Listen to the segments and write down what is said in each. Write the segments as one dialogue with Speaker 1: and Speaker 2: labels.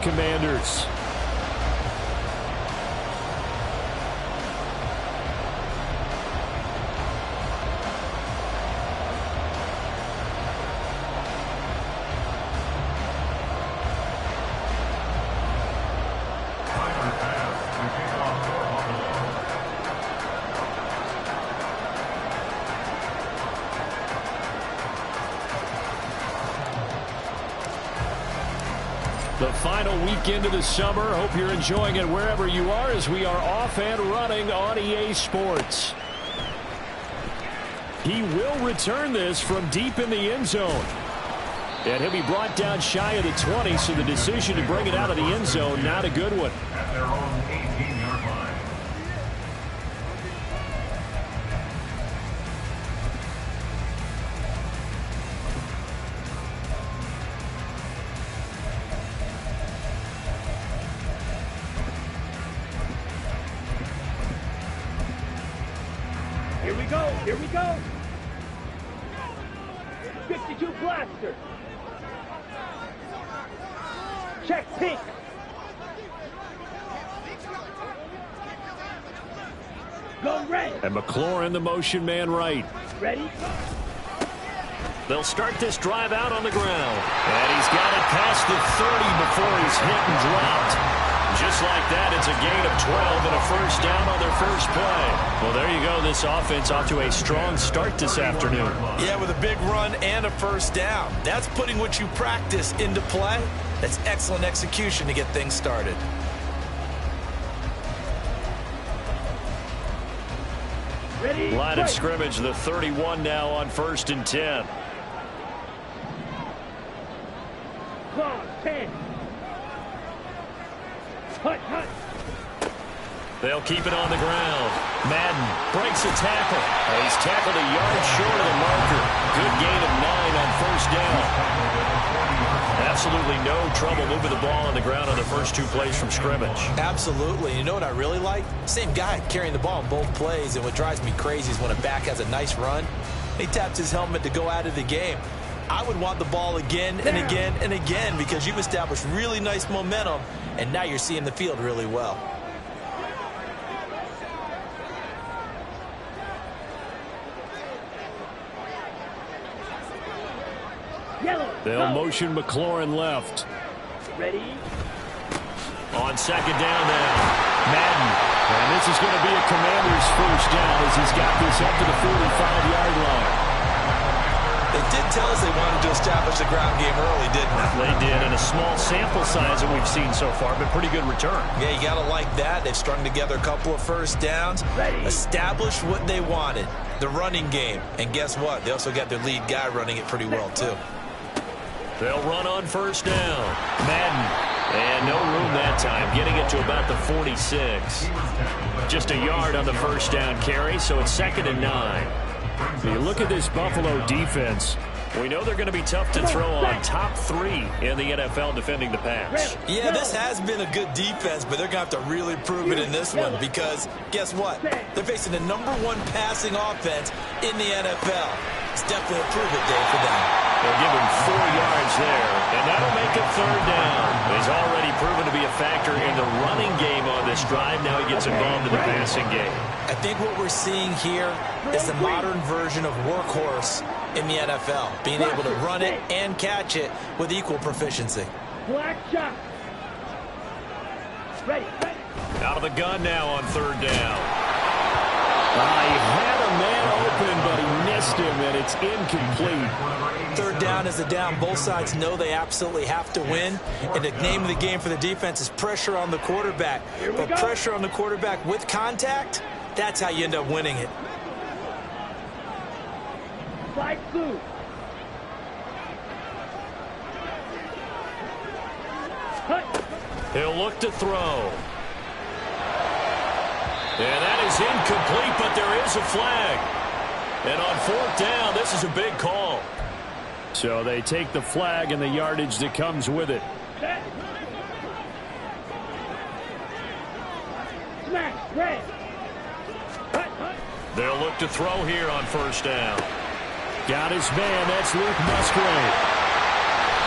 Speaker 1: Commanders. The final weekend of the summer. Hope you're enjoying it wherever you are as we are off and running on EA Sports. He will return this from deep in the end zone. And he'll be brought down shy of the 20, so the decision to bring it out of the end zone, not a good one.
Speaker 2: At their own 18-yard line.
Speaker 3: Here we go, here we go. 52 blaster. Check pink. Go red.
Speaker 1: And McLaurin, the motion man right.
Speaker 3: Ready?
Speaker 1: They'll start this drive out on the ground. And he's got it past the 30 before he's hit and dropped. Just like that, it's a gain of 12 and a first down on their first play. Well, there you go. This offense off to a strong start this afternoon.
Speaker 4: Yeah, with a big run and a first down. That's putting what you practice into play. That's excellent execution to get things started.
Speaker 3: Ready?
Speaker 1: Line of scrimmage, the 31 now on 1st and 10.
Speaker 3: Clock, 10. Hut, hut.
Speaker 1: They'll keep it on the ground. Madden breaks a tackle. He's tackled a yard short of the marker. Good gain of 9 on first down. Absolutely no trouble moving the ball on the ground on the first 2 plays from scrimmage.
Speaker 4: Absolutely. You know what I really like? Same guy carrying the ball in both plays, and what drives me crazy is when a back has a nice run, he taps his helmet to go out of the game. I would want the ball again and again and again because you've established really nice momentum, and now you're seeing the field really well.
Speaker 3: Yellow.
Speaker 1: They'll
Speaker 3: Go.
Speaker 1: motion McLaurin left.
Speaker 3: Ready?
Speaker 1: On 2nd down now. Madden. And this is going to be a Commander's first down as he's got this up to the 45-yard line.
Speaker 4: They did tell us they wanted to establish the ground game early, didn't they?
Speaker 1: They did, and a small sample size that we've seen so far, but pretty good return.
Speaker 4: Yeah, you got to like that. They've strung together a couple of first downs, established what they wanted, the running game. And guess what? They also got their lead guy running it pretty well, too.
Speaker 1: They'll run on first down. Madden. And no room that time, getting it to about the 46. Just a yard on the first down carry, so it's 2nd and 9. You look at this Buffalo defense. We know they're going to be tough to throw on. Top 3 in the NFL defending the pass.
Speaker 4: Yeah, this has been a good defense, but they're going to have to really prove it in this one because guess what? They're facing the #1 passing offense in the NFL. It's definitely a prove-it day for them.
Speaker 1: They'll give him 4 yards there, and that'll make it 3rd down. He's already proven to be a factor in the running game on this drive. Now he gets involved in the passing game.
Speaker 4: I think what we're seeing here is the modern version of workhorse in the NFL, being able to run it and catch it with equal proficiency.
Speaker 3: Black shot. Ready, ready.
Speaker 1: Out of the gun now on 3rd down. He had a man open, but he missed him, and it's incomplete.
Speaker 4: 3rd down is a down. Both sides know they absolutely have to win, and the name of the game for the defense is pressure on the quarterback. But pressure on the quarterback with contact, that's how you end up winning it.
Speaker 3: Flag blue.
Speaker 1: He'll look to throw. And that is incomplete, but there is a flag. And on 4th down, this is a big call. So they take the flag and the yardage that comes with it.
Speaker 3: Smash, red.
Speaker 1: They'll look to throw here on 1st down. Got his man. That's Luke Musgrave.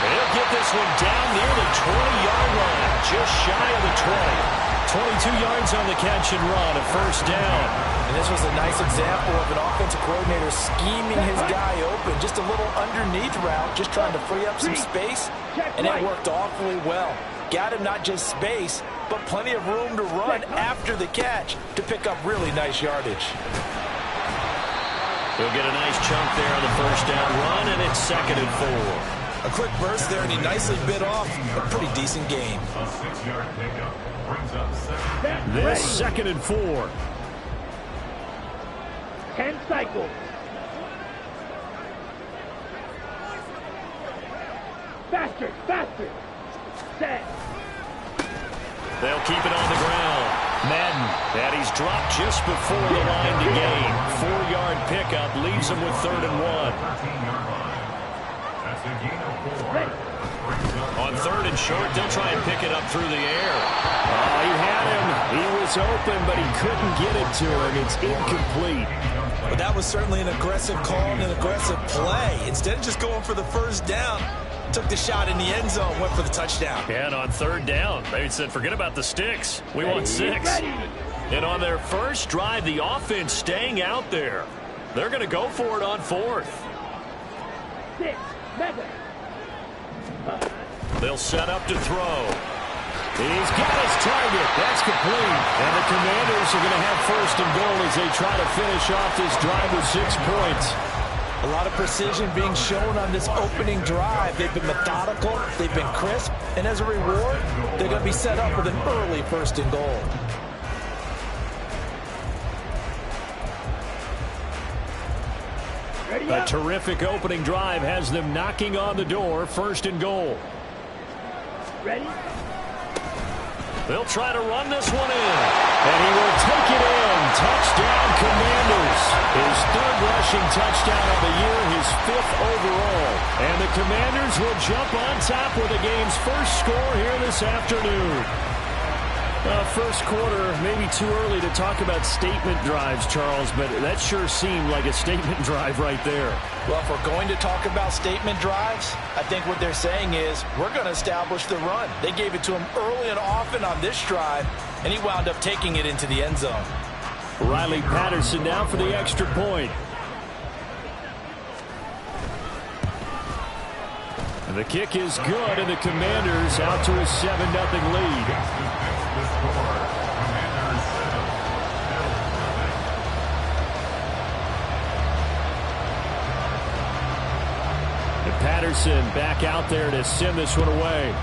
Speaker 1: He'll get this one down near the 20-yard line, just shy of the 20. 22 yards on the catch and run, a first down.
Speaker 4: And this was a nice example of an offensive coordinator scheming his guy open. Just a little underneath route, just trying to free up some space, and it worked awfully well. Got him not just space, but plenty of room to run after the catch to pick up really nice yardage.
Speaker 1: He'll get a nice chunk there on the first down run, and it's 2nd and 4.
Speaker 4: A quick burst there, and he nicely bit off a pretty decent gain.
Speaker 2: A 6-yard pickup brings up 7.
Speaker 1: This 2nd and 4.
Speaker 3: 10 cycles. Faster, faster. Set.
Speaker 1: They'll keep it on the ground. Madden, and he's dropped just before the line to gain. 4-yard pickup leaves him with 3rd and 1.
Speaker 2: 13-yard line. That's a gain of 4.
Speaker 1: On 3rd and short, they'll try and pick it up through the air. Oh, he had him. He was open, but he couldn't get it to him. It's incomplete.
Speaker 4: But that was certainly an aggressive call and an aggressive play. Instead of just going for the first down, took the shot in the end zone, went for the touchdown.
Speaker 1: And on 3rd down, they said, forget about the sticks. We want 6. And on their first drive, the offense staying out there. They're going to go for it on 4th.
Speaker 3: 6, 7.
Speaker 1: They'll set up to throw. He's got his target. That's complete. And the Commanders are going to have 1st and goal as they try to finish off this drive with 6 points.
Speaker 4: A lot of precision being shown on this opening drive. They've been methodical, they've been crisp, and as a reward, they're going to be set up with an early 1st and goal.
Speaker 1: A terrific opening drive has them knocking on the door. 1st and goal.
Speaker 3: Ready?
Speaker 1: They'll try to run this one in. And he will take it in. Touchdown, Commanders. His 3rd rushing touchdown of the year, his 5th overall. And the Commanders will jump on top with the game's first score here this afternoon. First quarter, maybe too early to talk about statement drives, Charles, but that sure seemed like a statement drive right there.
Speaker 4: Well, if we're going to talk about statement drives, I think what they're saying is we're going to establish the run. They gave it to him early and often on this drive, and he wound up taking it into the end zone.
Speaker 1: Riley Patterson now for the extra point. And the kick is good, and the Commanders out to a 7-0 lead. Patterson back out there to send this one away.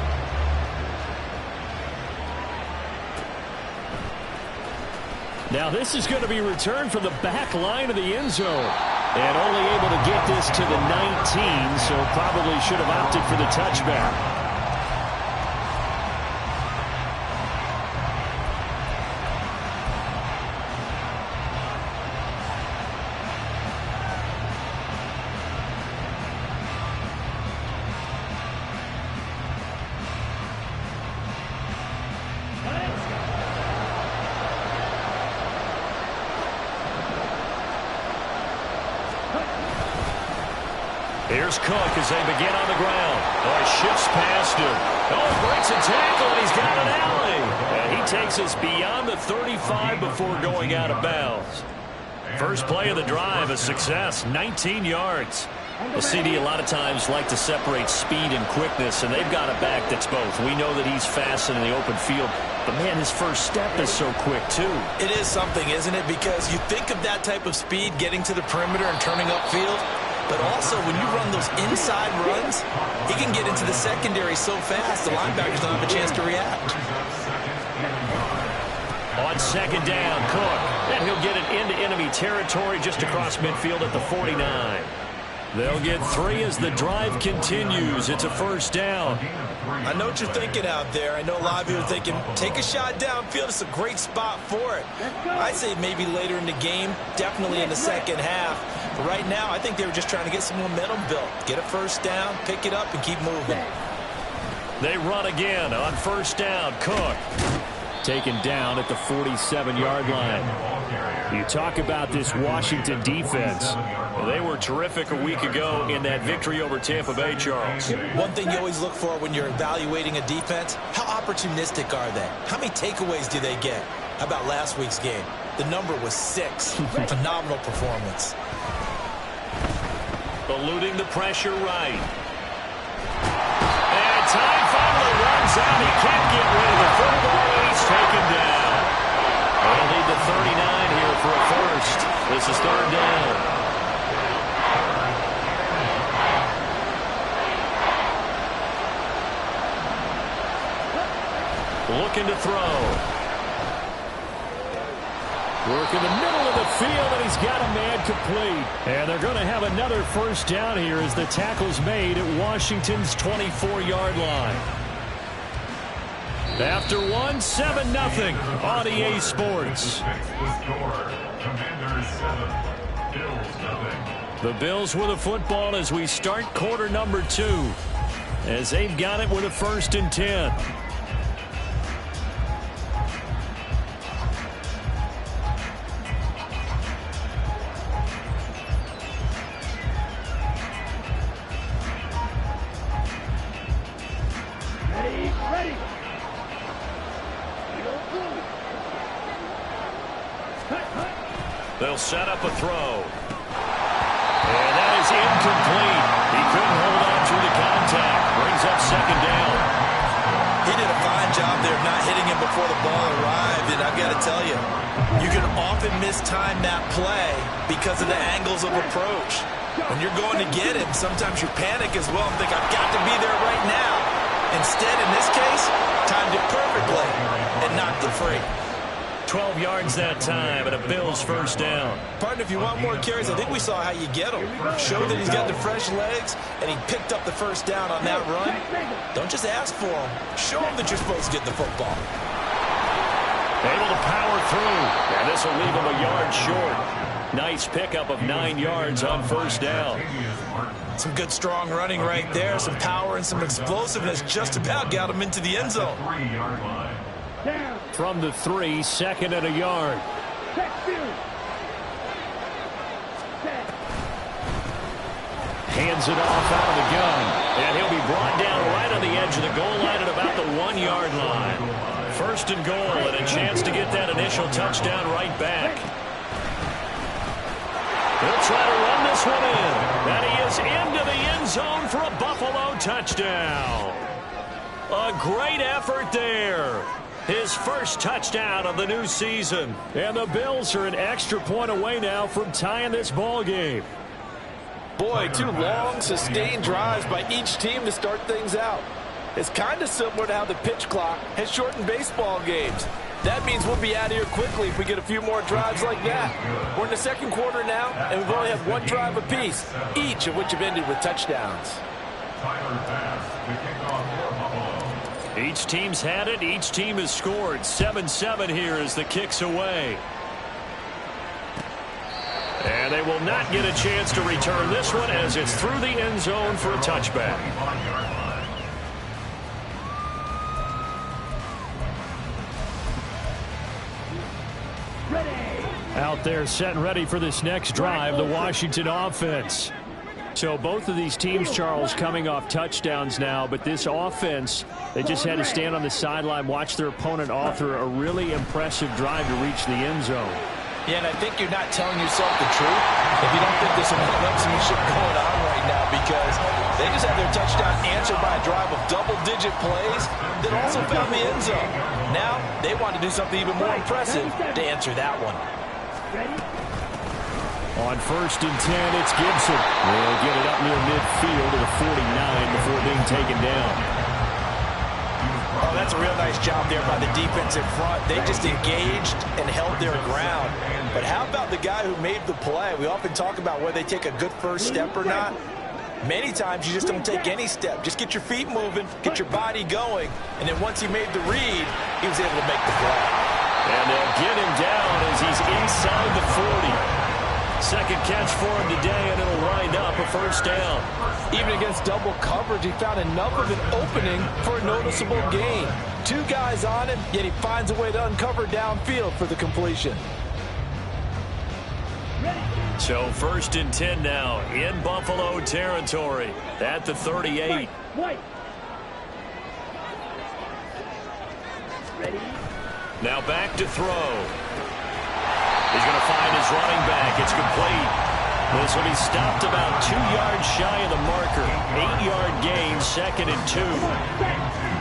Speaker 1: Now this is going to be returned from the back line of the end zone. And only able to get this to the 19, so probably should have opted for the touchback. Here's Cook as they begin on the ground. Oh, he shifts past him. Oh, breaks a tackle, and he's got an alley. And he takes us beyond the 35 before going out of bounds. First play of the drive, a success, 19 yards. The CD a lot of times like to separate speed and quickness, and they've got a back that's both. We know that he's fast in the open field, but, man, his first step is so quick, too.
Speaker 4: It is something, isn't it? Because you think of that type of speed getting to the perimeter and turning upfield, but also when you run those inside runs, he can get into the secondary so fast the linebackers don't have a chance to react.
Speaker 1: On 2nd down, Cook. And he'll get it into enemy territory just across midfield at the 49. They'll get 3 as the drive continues. It's a first down.
Speaker 4: I know what you're thinking out there. I know a lot of you are thinking, take a shot downfield. It's a great spot for it. I'd say maybe later in the game, definitely in the second half. But right now, I think they were just trying to get some momentum built. Get a first down, pick it up, and keep moving.
Speaker 1: They run again on first down. Cook taken down at the 47-yard line. You talk about this Washington defense. Well, they were terrific a week ago in that victory over Tampa Bay, Charles.
Speaker 4: One thing you always look for when you're evaluating a defense, how opportunistic are they? How many takeaways do they get? How about last week's game? The number was 6. Phenomenal performance.
Speaker 1: Eluding the pressure right. And time finally runs out. He can't get rid of the football. He's taken down. They'll need the 39 here for a first. This is third down. Looking to throw. Work in the middle of the field, and he's got a man complete. And they're going to have another first down here as the tackle's made at Washington's 24-yard line. After 7-0 on EA Sports. The Bills with a football as we start quarter number 2. As they've got it with a 1st and 10. They'll set up a throw. And that is incomplete. He couldn't hold on through the contact. Brings up second down.
Speaker 4: He did a fine job there of not hitting him before the ball arrived. And I've got to tell you, you can often mistime that play because of the angles of approach. When you're going to get him, sometimes you panic as well and think, I've got to be there right now. Instead, in this case, timed it perfectly and knocked it free.
Speaker 1: 12 yards that time and a Bills first down.
Speaker 4: Partner, if you want more carries, I think we saw how you get him. Show that he's got the fresh legs, and he picked up the first down on that run. Don't just ask for him. Show him that you're supposed to get the football.
Speaker 1: Able to power through, and this will leave him a yard short. Nice pickup of 9 yards on first down.
Speaker 4: Some good strong running right there, some power and some explosiveness. Just about got him into the end zone.
Speaker 1: From the 3, 2nd and a yard. Hands it off out of the gun. And he'll be brought down right on the edge of the goal line at about the 1-yard line. First and goal and a chance to get that initial touchdown right back. He'll try to run this one in. And he is into the end zone for a Buffalo touchdown. A great effort there. His first touchdown of the new season. And the Bills are an extra point away now from tying this ball game.
Speaker 5: Boy, 2 long, sustained drives by each team to start things out. It's kind of similar to how the pitch clock has shortened baseball games. That means we'll be out of here quickly if we get a few more drives like that. We're in the second quarter now, and we've only had 1 drive apiece, each of which have ended with touchdowns.
Speaker 1: Each team's had it. Each team has scored. 7-7 here as the kick's away. And they will not get a chance to return this one as it's through the end zone for a touchback. Out there set and ready for this next drive, the Washington offense. So both of these teams, Charles, coming off touchdowns now, but this offense, they just had to stand on the sideline, watch their opponent author a really impressive drive to reach the end zone.
Speaker 4: Yeah, and I think you're not telling yourself the truth if you don't think there's some one-upsmanship going on right now, because they just had their touchdown answered by a drive of double-digit plays that also found the end zone. Now they want to do something even more impressive to answer that one.
Speaker 1: On 1st and 10, it's Gibson. They'll get it up near midfield to the 49 before being taken down.
Speaker 4: Oh, that's a real nice job there by the defense in front. They just engaged and held their ground. But how about the guy who made the play? We often talk about whether they take a good first step or not. Many times you just don't take any step. Just get your feet moving, get your body going, and then once he made the read, he was able to make the play.
Speaker 1: And they'll get him down as he's inside the 40. Second catch for him today, and it'll wind up a first down.
Speaker 5: Even against double coverage, he found enough of an opening for a noticeable gain. Two guys on him, yet he finds a way to uncover downfield for the completion.
Speaker 1: So 1st and 10 now in Buffalo territory at the 38.
Speaker 3: White. Ready?
Speaker 1: Now back to throw. He's going to find his running back. It's complete. This will be stopped about 2 yards shy of the marker. 8-yard gain, 2nd and 2.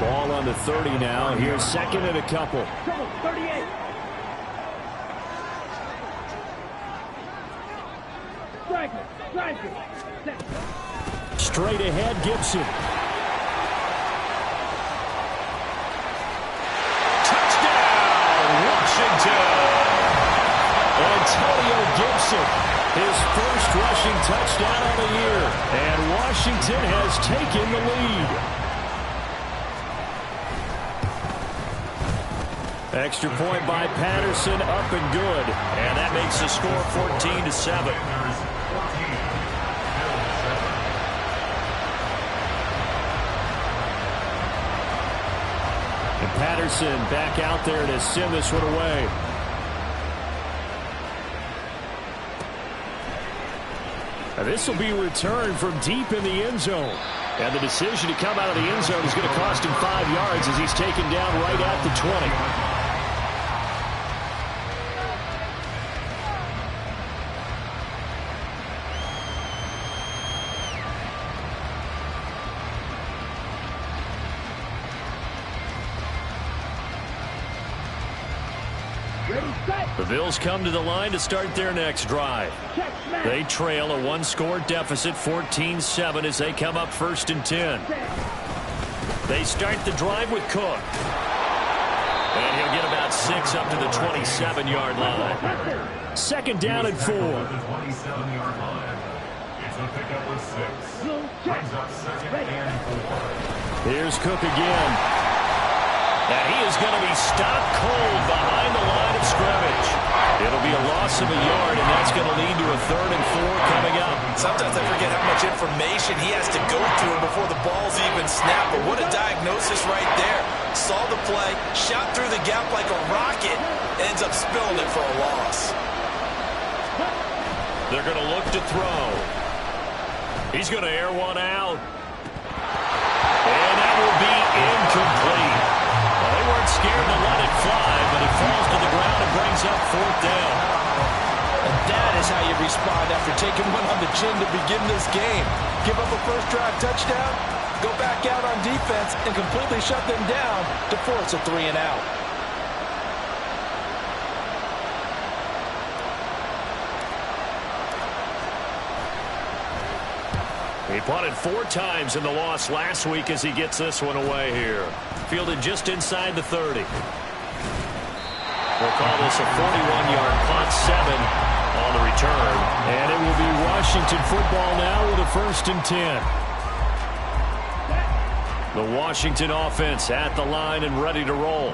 Speaker 1: Ball on the 30 now. Here's 2nd and a couple.
Speaker 3: 38.
Speaker 1: Straight ahead, Gibson. Touchdown, Washington. Antonio Gibson, his first rushing touchdown of the year. And Washington has taken the lead. Extra point by Patterson, up and good. And that makes the score 14-7. And Patterson back out there to send this one away. This will be returned from deep in the end zone. And the decision to come out of the end zone is going to cost him 5 yards as he's taken down right at the 20. The Bills come to the line to start their next drive. They trail a one-score deficit, 14-7, as they come up 1st and 10. They start the drive with Cook. And he'll get about 6 up to the 27-yard line. 2nd down and 4.
Speaker 2: The 27-yard line. It's a pickup with 6. Brings up 2nd and 4.
Speaker 1: Here's Cook again. And he is going to be stopped cold behind the line of scrimmage. It'll be a loss of a yard, and that's going to lead to a 3rd and 4 coming up.
Speaker 4: Sometimes I forget how much information he has to go through before the ball's even snapped. But what a diagnosis right there. Saw the play, shot through the gap like a rocket, ends up spilling it for a loss.
Speaker 1: They're going to look to throw. He's going to air one out. And that will be incomplete. Well, they weren't scared to let it fly, but it falls to the ground and brings up 4th down.
Speaker 5: And that is how you respond after taking one on the chin to begin this game. Give up a first drive touchdown, go back out on defense, and completely shut them down to force a 3 and out.
Speaker 1: He punted 4 times in the loss last week as he gets this one away here. Fielded just inside the 30. We'll call this a 41-yard punt, 7 on the return. And it will be Washington football now with a 1st and 10. The Washington offense at the line and ready to roll.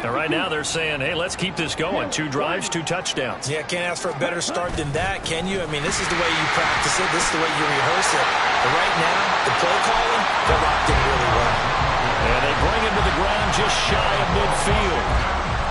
Speaker 1: And right now they're saying, hey, let's keep this going. 2 drives, 2 touchdowns.
Speaker 4: Yeah, can't ask for a better start than that, can you? I mean, this is the way you practice it. This is the way you rehearse it. But right now, the play calling, they're locked in really well.
Speaker 1: And they bring him to the ground just shy of midfield.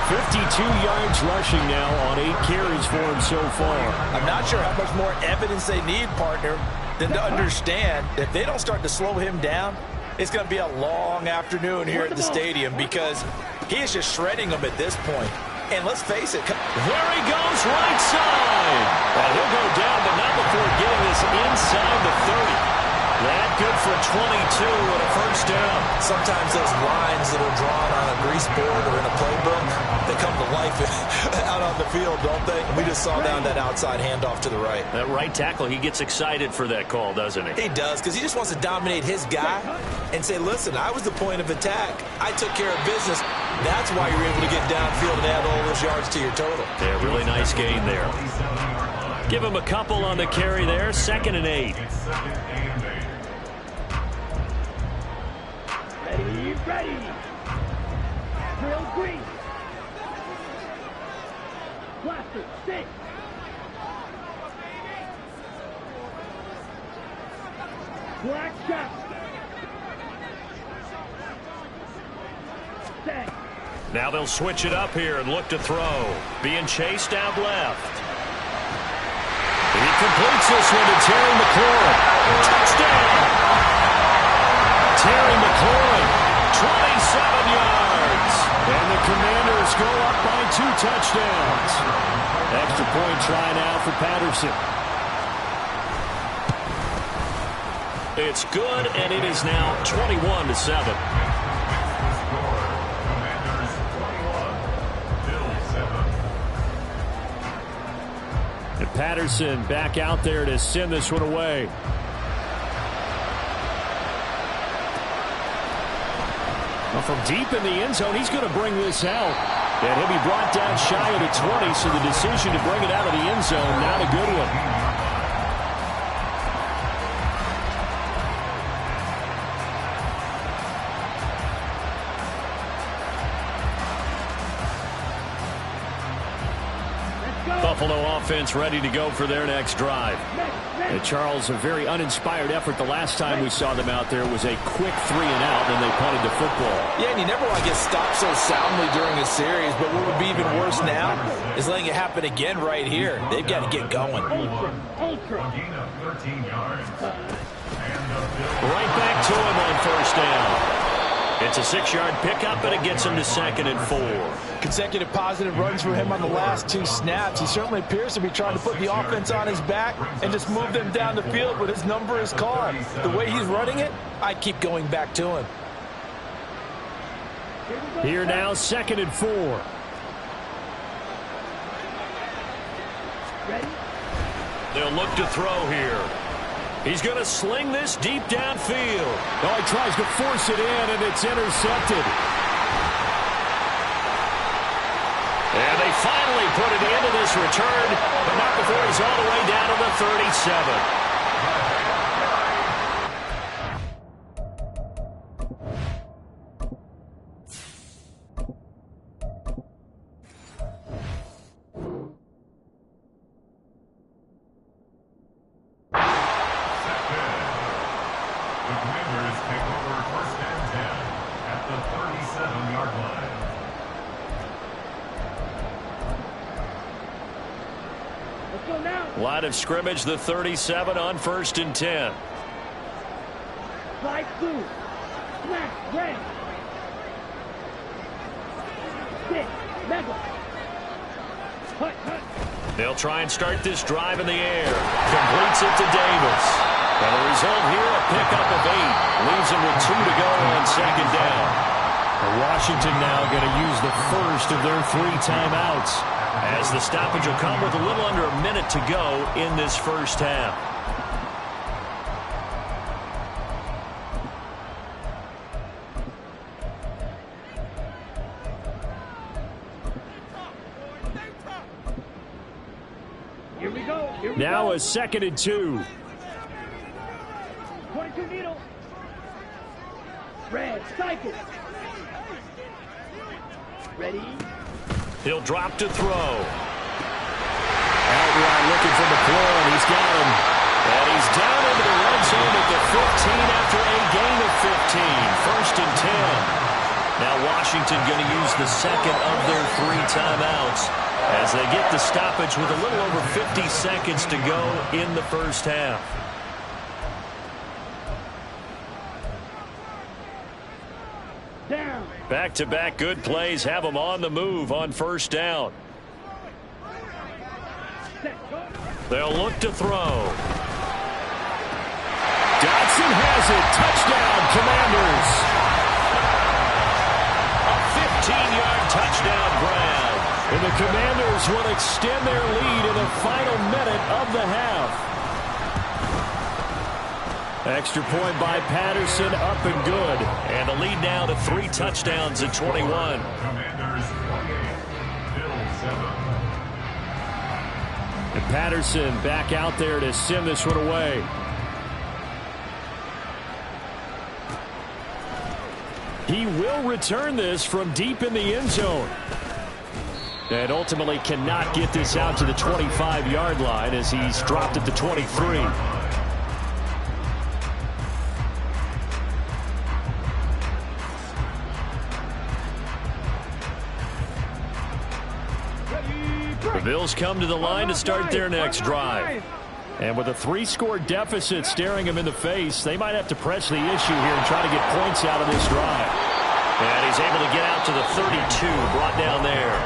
Speaker 1: 52 yards rushing now on 8 carries for him so far.
Speaker 5: I'm not sure how much more evidence they need, partner, than to understand that if they don't start to slow him down, it's going to be a long afternoon here at the stadium because he is just shredding them at this point. And let's face it.
Speaker 1: There he goes, right side. Well, he'll go down, but not before getting this inside the 30. That good for 22 and a first down.
Speaker 4: Sometimes those lines that are drawn on a grease board or in a playbook, they come to life out on the field, don't they? We just saw down that outside handoff to the right.
Speaker 1: That right tackle, he gets excited for that call, doesn't he?
Speaker 4: He does, because he just wants to dominate his guy and say, listen, I was the point of attack. I took care of business. That's why you're able to get downfield and add all those yards to your total.
Speaker 1: Yeah, really nice gain there. Give him a couple on the carry there. 2nd and 8.
Speaker 3: Ready. Drill green. Blaster, 6. Black shot. Set.
Speaker 1: Now they'll switch it up here and look to throw. Being chased out left. He completes this one to Terry McLaurin. Touchdown! Terry McLaurin, 27 yards. And the Commanders go up by 2 touchdowns. Extra point try now for Patterson. It's good, and it is now 21-7. And Patterson back out there to send this one away. Well, from deep in the end zone, he's going to bring this out. And he'll be brought down shy of the 20, so the decision to bring it out of the end zone, not a good one. Buffalo offense ready to go for their next drive. And Charles, a very uninspired effort the last time we saw them out there. It was a quick 3-and-out, and they punted the football.
Speaker 5: Yeah, and you never want to get stopped so soundly during a series, but what would be even worse now is letting it happen again right here. They've got to get going.
Speaker 1: Right back to him on first down. It's a 6-yard pickup, and it gets him to 2nd and 4.
Speaker 5: Consecutive positive runs for him on the last 2 snaps. He certainly appears to be trying to put the offense on his back and just move them down the field when his number is called. The way he's running it, I keep going back to him.
Speaker 1: Here now, 2nd and 4.
Speaker 3: Ready?
Speaker 1: They'll look to throw here. He's going to sling this deep downfield. Oh, he tries to force it in, and it's intercepted. And they finally put it into this return, but not before he's all the way down to the 37. Line of scrimmage, the 37 on 1st and 10.
Speaker 3: Slide through. Smash. Red. 6. Mega. Hut.
Speaker 1: They'll try and start this drive in the air. Completes it to Davis. And the result here, a pickup of 8. Leaves him with 2 to go on 2nd down. Washington now going to use the first of their 3 timeouts, as the stoppage will come with a little under a minute to go in this first half.
Speaker 3: Here we go.
Speaker 1: Now a 2nd and 2.
Speaker 3: 22 needle. Red. Cycle. Ready?
Speaker 1: He'll drop to throw. Outright looking for McLaurin. He's got him. And he's down into the red zone at the 15 after a gain of 15. 1st and 10. Now Washington going to use the second of their 3 timeouts as they get the stoppage with a little over 50 seconds to go in the first half.
Speaker 3: Down.
Speaker 1: Back-to-back good plays have them on the move on 1st down. They'll look to throw. Dotson has it. Touchdown, Commanders. A 15-yard touchdown grab. And the Commanders will extend their lead in the final minute of the half. Extra point by Patterson, up and good. And the lead now to 3 touchdowns at 21.
Speaker 2: Commanders 28, Bills 7.
Speaker 1: And Patterson back out there to send this one away. He will return this from deep in the end zone. And ultimately cannot get this out to the 25-yard line as he's dropped at the 23. The Bills come to the line to start their next drive. And with a 3-score deficit staring them in the face, they might have to press the issue here and try to get points out of this drive. And he's able to get out to the 32, brought down there.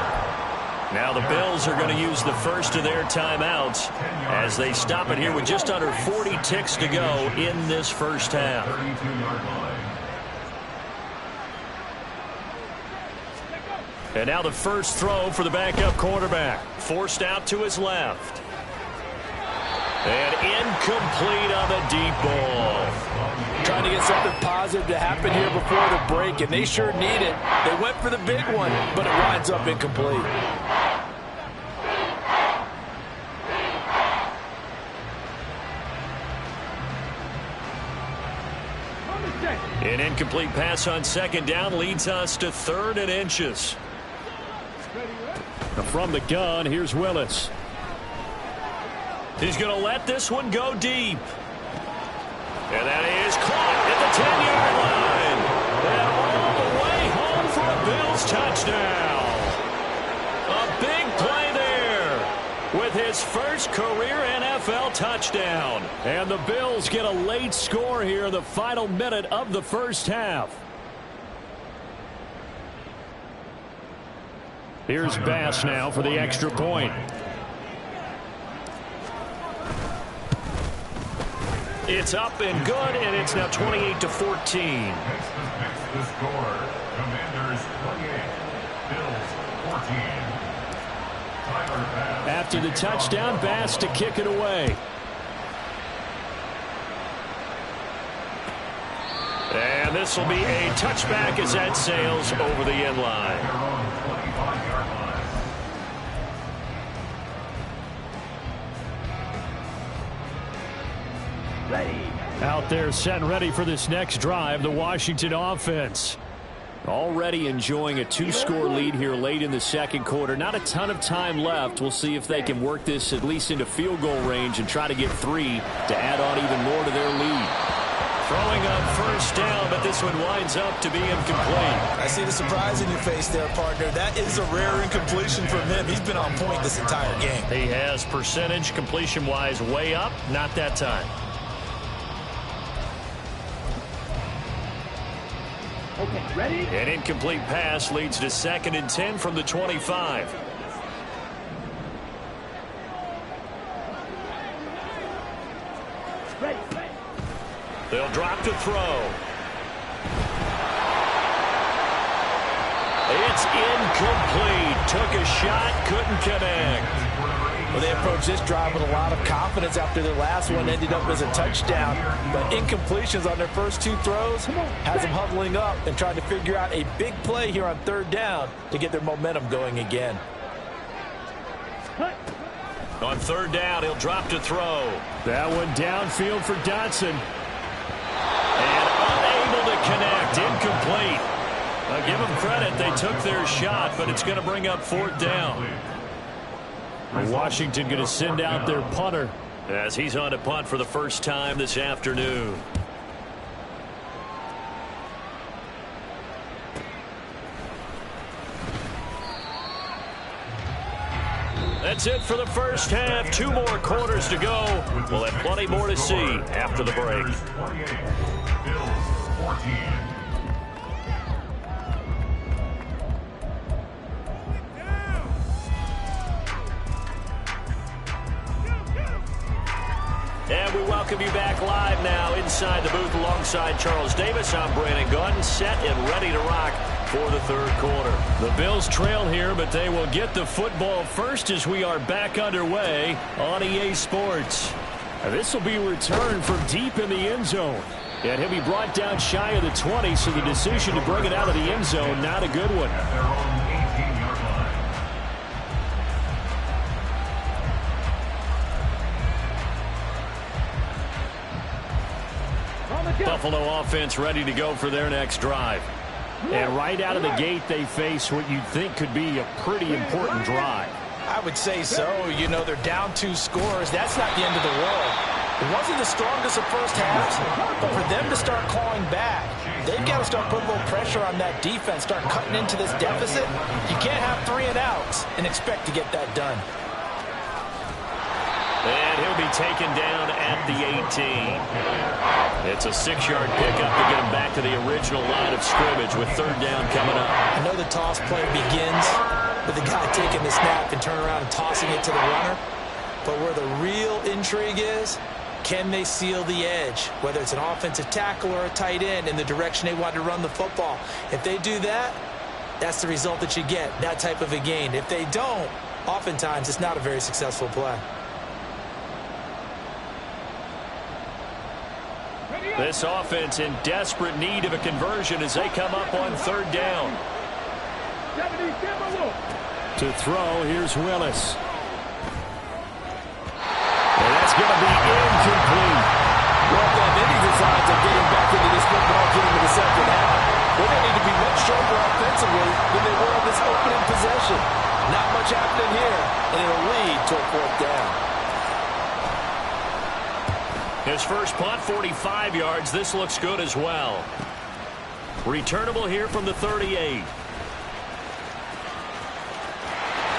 Speaker 1: Now the Bills are going to use the first of their timeouts as they stop it here with just under 40 ticks to go in this first half. And now the first throw for the backup quarterback. Forced out to his left. And incomplete on the deep ball.
Speaker 5: Trying to get something positive to happen here before the break, and they sure need it. They went for the big one, but it winds up incomplete.
Speaker 1: An incomplete pass on second down leads us to 3rd and inches. From the gun, here's Willis. He's going to let this one go deep. And that is caught at the 10-yard line. And all the way home for a Bills touchdown. A big play there with his first career NFL touchdown. And the Bills get a late score here in the final minute of the first half. Here's Bass now for the extra point. It's up and good, and it's now 28-14.
Speaker 2: Next the score. Commanders 28, Bills 14.
Speaker 1: After the touchdown, Bass to kick it away. And this will be a touchback as that sails over the end line. Out there set and ready for this next drive, the Washington offense. Already enjoying a 2-score lead here late in the second quarter. Not a ton of time left. We'll see if they can work this at least into field goal range and try to get 3 to add on even more to their lead. Throwing on first down, but this one winds up to be incomplete.
Speaker 4: I see the surprise in your face there, partner. That is a rare incompletion from him. He's been on point this entire game.
Speaker 1: He has percentage completion-wise way up. Not that time.
Speaker 3: Okay, ready?
Speaker 1: An incomplete pass leads to 2nd and 10 from the 25.
Speaker 3: Ready.
Speaker 1: They'll drop to throw. It's incomplete. Took a shot, couldn't connect.
Speaker 5: Well, they approached this drive with a lot of confidence after their last one ended up as a touchdown. But incompletions on their first 2 throws has them huddling up and trying to figure out a big play here on 3rd down to get their momentum going again.
Speaker 1: On 3rd down, he'll drop to throw. That one downfield for Dotson. And unable to connect. Incomplete. I'll give them credit. They took their shot, but it's going to bring up 4th down. Washington going to send out their punter as he's on to punt for the first time this afternoon. That's it for the first half. 2 more quarters to go. We'll have plenty more to see after the break.
Speaker 2: Bills 14.
Speaker 1: And we welcome you back live now inside the booth alongside Charles Davis. I'm Brandon Gaudin, set and ready to rock for the 3rd quarter. The Bills trail here, but they will get the football first as we are back underway on EA Sports. This will be returned from deep in the end zone. And he'll be brought down shy of the 20, so the decision to bring it out of the end zone, not a good one.
Speaker 2: At their own 18-yard line.
Speaker 1: Buffalo offense ready to go for their next drive. And right out of the gate, they face what you'd think could be a pretty important drive.
Speaker 4: I would say so. You know, they're down 2 scores. That's not the end of the world. It wasn't the strongest of first halves, but for them to start clawing back, they've got to start putting a little pressure on that defense, start cutting into this deficit. You can't have 3 and outs and expect to get that done.
Speaker 1: And he'll be taken down at the 18. It's a 6-yard pickup to get him back to the original line of scrimmage with 3rd down coming up.
Speaker 4: I know the toss play begins with the guy taking the snap and turning around and tossing it to the runner. But where the real intrigue is, can they seal the edge, whether it's an offensive tackle or a tight end, in the direction they want to run the football? If they do that, that's the result that you get, that type of a gain. If they don't, oftentimes it's not a very successful play.
Speaker 1: This offense in desperate need of a conversion as they come up on 3rd down.
Speaker 6: To throw, here's Willis.
Speaker 1: And that's going to be incomplete.
Speaker 5: Well, if they have any designs of getting back into this football game in the second half, they're going to need to be much sharper offensively than they were on this opening possession. Not much happening here, and it'll lead to a 4th down.
Speaker 1: His first punt, 45 yards. This looks good as well. Returnable here from the 38.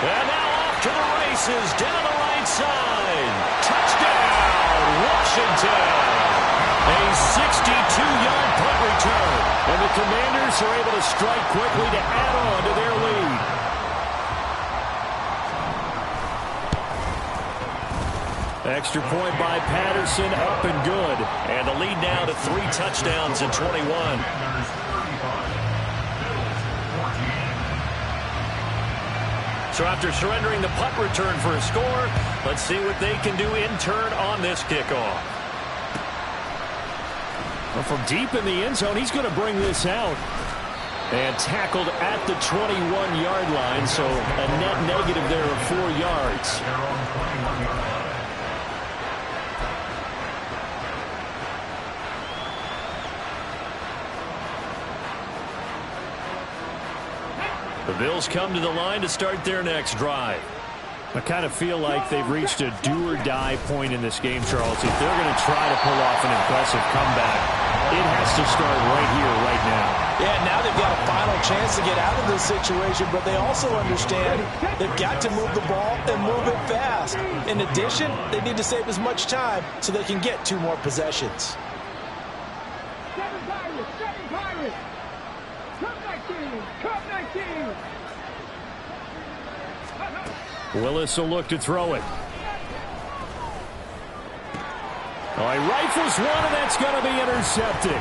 Speaker 1: And now off to the races, down the right side. Touchdown, Washington. A 62-yard punt return. And the Commanders are able to strike quickly to add on to their lead.
Speaker 6: Extra point by Patterson, up and good.
Speaker 1: And the lead now to 3 touchdowns in 21. So after surrendering the punt return for a score, let's see what they can do in turn on this kickoff.
Speaker 6: Well, from deep in the end zone, he's going to bring this out.
Speaker 1: And tackled at the 21-yard line, so a net negative there of 4 yards. The Bills come to the line to start their next drive.
Speaker 6: I kind of feel like they've reached a do-or-die point in this game, Charles. If they're going to try to pull off an impressive comeback, it has to start right here, right now.
Speaker 5: Yeah, now they've got a final chance to get out of this situation, but they also understand they've got to move the ball and move it fast. In addition, they need to save as much time so they can get 2 more possessions.
Speaker 3: Seven Pirates. Come 19.
Speaker 6: Willis will look to throw it. Oh, he rifles one, and that's going to be intercepted.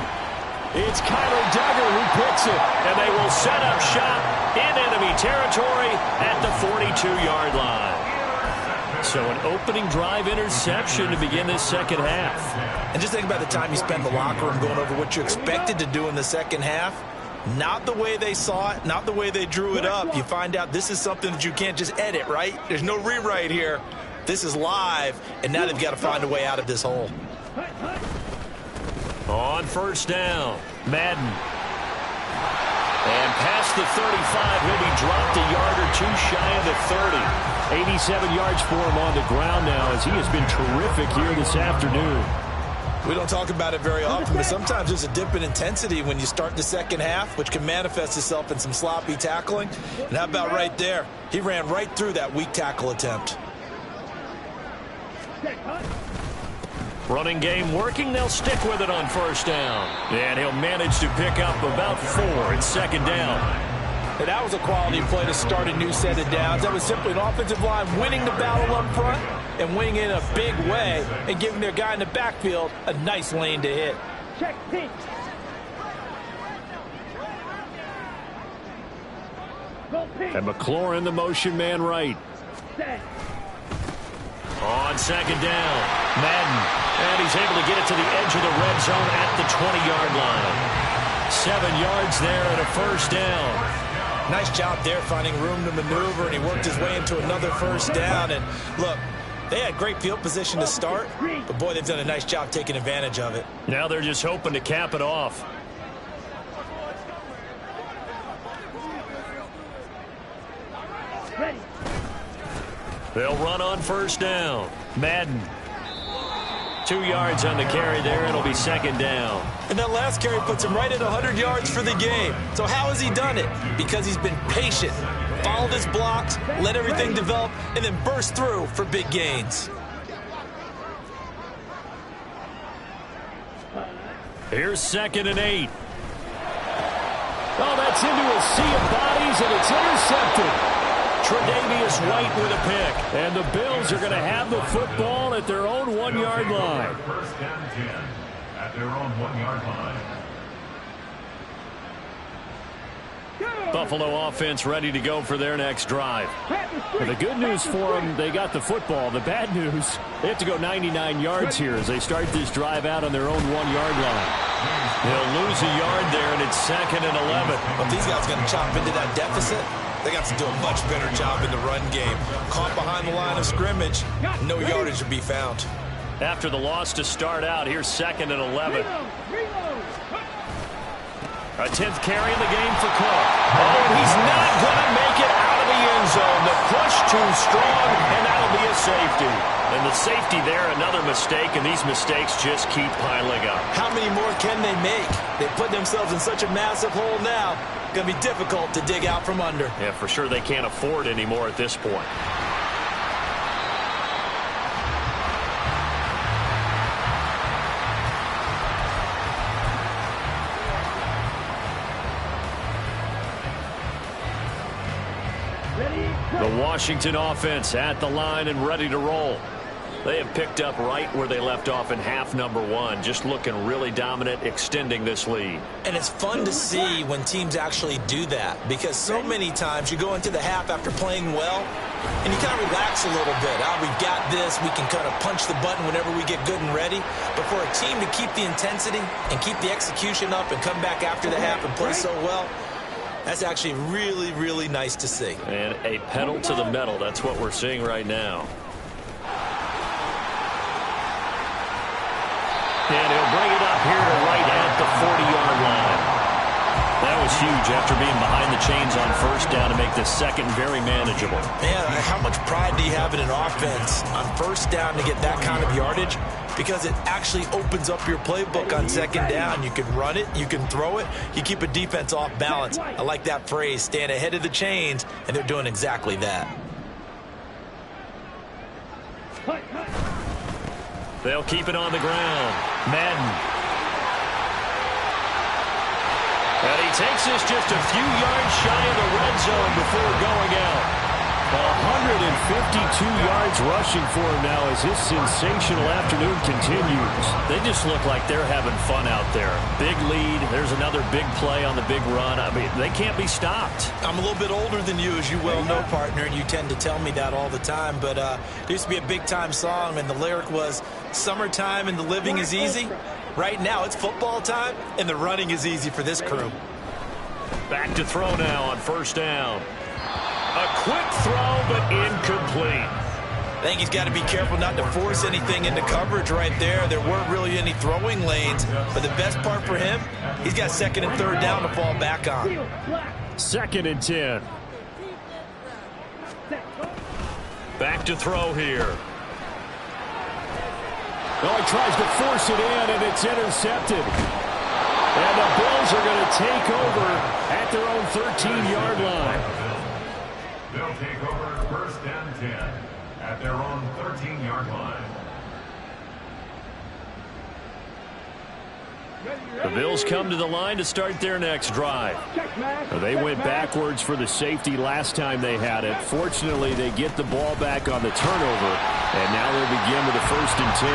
Speaker 6: It's Kyler Duggar who picks it.
Speaker 1: And they will set up shop in enemy territory at the 42-yard line. So an opening drive interception to begin this second half.
Speaker 4: And just think about the time you spend in the locker room going over what you expected to do in the second half. Not the way they saw it, not the way they drew it up. You find out this is something that you can't just edit, right? There's no rewrite here. This is live, and now they've got to find a way out of this hole.
Speaker 1: On first down, Madden. And past the 35, he'll be dropped a yard or 2 shy of the 30.
Speaker 6: 87 yards for him on the ground now, as he has been terrific here this afternoon.
Speaker 4: We don't talk about it very often, but sometimes there's a dip in intensity when you start the second half, which can manifest itself in some sloppy tackling. And how about right there? He ran right through that weak tackle attempt.
Speaker 1: Running game working. They'll stick with it on first down. And he'll manage to pick up about 4 in second down.
Speaker 5: And that was a quality play to start a new set of downs. That was simply an offensive line winning the battle up front and winning in a big way and giving their guy in the backfield a nice lane to hit.
Speaker 3: Check pink. Go pink.
Speaker 6: And McLaurin, the motion man right.
Speaker 3: Set.
Speaker 1: On second down, Madden. And he's able to get it to the edge of the red zone at the 20-yard line. 7 yards there and a first down.
Speaker 4: Nice job there finding room to maneuver, and he worked his way into another first down. And look, they had great field position to start, but boy, they've done a nice job taking advantage of it.
Speaker 1: Now they're just hoping to cap it off.
Speaker 3: Ready.
Speaker 1: They'll run on first down. Madden. 2 yards on the carry there. It'll be second down.
Speaker 4: And that last carry puts him right at 100 yards for the game. So how has he done it? Because he's been patient, followed his blocks, let everything develop, and then burst through for big gains.
Speaker 6: Here's 2nd and 8. Oh, that's into a sea of bodies, and it's intercepted.
Speaker 1: Tre'Davious White with a pick.
Speaker 6: And the Bills are going to have the football at their own 1-yard line.
Speaker 2: First and 10 at their own 1-yard line.
Speaker 6: Buffalo offense ready to go for their next drive. Well, the good news for them, they got the football. The bad news, they have to go 99 yards here as they start this drive out on their own 1-yard line.
Speaker 1: They'll lose a yard there, and it's 2nd and 11.
Speaker 4: But these guys are going to chop into that deficit. They got to do a much better job in the run game. Caught behind the line of scrimmage, no yardage to be found.
Speaker 1: After the loss to start out, here's 2nd and 11. A 10th carry in the game for Cook. Oh, he's not going to make it out of the end zone. The push too strong, and that'll be a safety. And the safety there, another mistake, and these mistakes just keep piling up.
Speaker 4: How many more can they make? They put themselves in such a massive hole now. Going to be difficult to dig out from under.
Speaker 1: Yeah, for sure they can't afford any more at this point. The Washington offense at the line and ready to roll. They have picked up right where they left off in half number 1, just looking really dominant, extending this lead.
Speaker 4: And it's fun to see when teams actually do that, because so many times you go into the half after playing well, and you kind of relax a little bit. We've got this. We can kind of punch the button whenever we get good and ready. But for a team to keep the intensity and keep the execution up and come back after the half and play so well, that's actually really, really nice to see.
Speaker 1: And a pedal to the metal. That's what we're seeing right now. And he'll bring it up here to right at the 40-yard line. That was huge after being behind the chains on first down to make the second very manageable.
Speaker 4: Man, how much pride do you have in an offense on first down to get that kind of yardage? Because it actually opens up your playbook on second down. You can run it, you can throw it, you keep a defense off balance. I like that phrase, stand ahead of the chains, and they're doing exactly that.
Speaker 1: They'll keep it on the ground. Madden. And he takes this just a few yards shy of the red zone before going out.
Speaker 6: 152 yards rushing for him now as his sensational afternoon continues.
Speaker 1: They just look like they're having fun out there. Big lead. There's another big play on the big run. I mean, they can't be stopped.
Speaker 4: I'm a little bit older than you, as you well know, partner, and you tend to tell me that all the time. But there used to be a big-time song, and the lyric was, "Summertime and the living is easy." Right now, it's football time, and the running is easy for this crew.
Speaker 1: Back to throw now on first down. A quick throw, but incomplete.
Speaker 4: I think he's got to be careful not to force anything into coverage right there. There weren't really any throwing lanes, but the best part for him, he's got 2nd and 3rd down to fall back on.
Speaker 6: 2nd and 10.
Speaker 1: Back to throw here.
Speaker 6: Oh, he tries to force it in, and it's intercepted. And the Bills are going to take over at their own 13-yard line.
Speaker 2: They'll take over 1st and 10 at their own 13-yard line.
Speaker 1: The Bills come to the line to start their next drive.
Speaker 6: They went backwards for the safety last time they had it. Fortunately, they get the ball back on the turnover, and now they'll begin with a 1st and 10.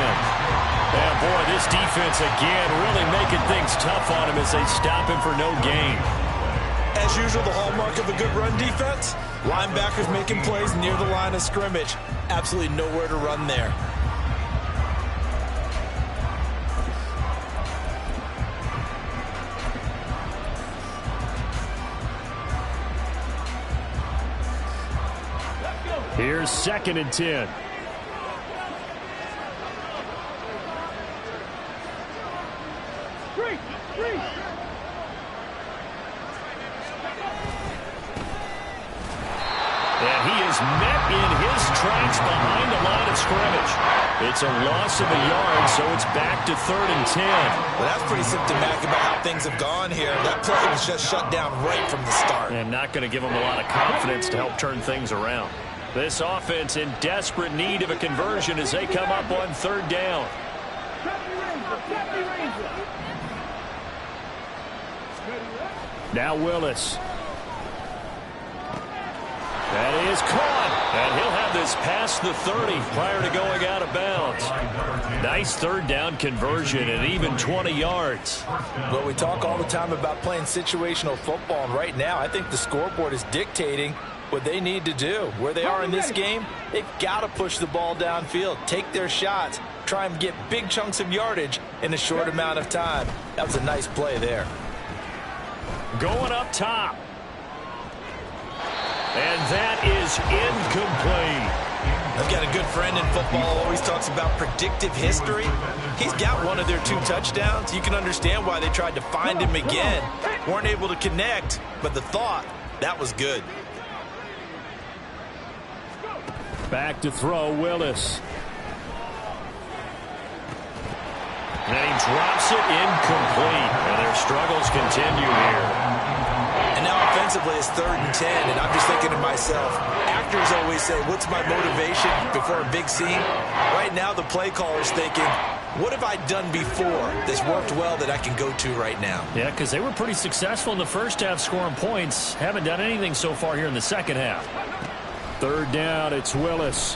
Speaker 1: And boy, this defense again really making things tough on him as they stop him for no gain.
Speaker 4: As usual, the hallmark of a good run defense, linebackers making plays near the line of scrimmage. Absolutely nowhere to run there.
Speaker 6: Here's 2nd and 10.
Speaker 1: And he is met in his tracks behind the line of scrimmage. It's a loss of a yard, so it's back to 3rd and 10.
Speaker 4: Well, that's pretty symptomatic about how things have gone here. That play was just shut down right from the start.
Speaker 1: And not going to give them a lot of confidence to help turn things around. This offense in desperate need of a conversion as they come up on 3rd down.
Speaker 6: Now Willis. That is caught. And he'll have this past the 30 prior to going out of bounds. Nice third down conversion and even 20 yards.
Speaker 5: Well, we talk all the time about playing situational football, and right now I think the scoreboard is dictating what they need to do. Where they are in this game, they've got to push the ball downfield, take their shots, try and get big chunks of yardage in a short amount of time. That was a nice play there.
Speaker 6: Going up top. And that is incomplete.
Speaker 4: I've got a good friend in football who always talks about predictive history. He's got one of their 2 touchdowns. You can understand why they tried to find him again. Weren't able to connect, but the thought, that was good.
Speaker 6: Back to throw, Willis.
Speaker 1: And he drops it incomplete. And their struggles continue here.
Speaker 4: And now offensively it's 3rd and 10, and I'm just thinking to myself, actors always say, what's my motivation before a big scene? Right now the play caller's thinking, what have I done before that's worked well that I can go to right now?
Speaker 6: Yeah, because they were pretty successful in the first half scoring points. Haven't done anything so far here in the second half. 3rd down, it's Willis.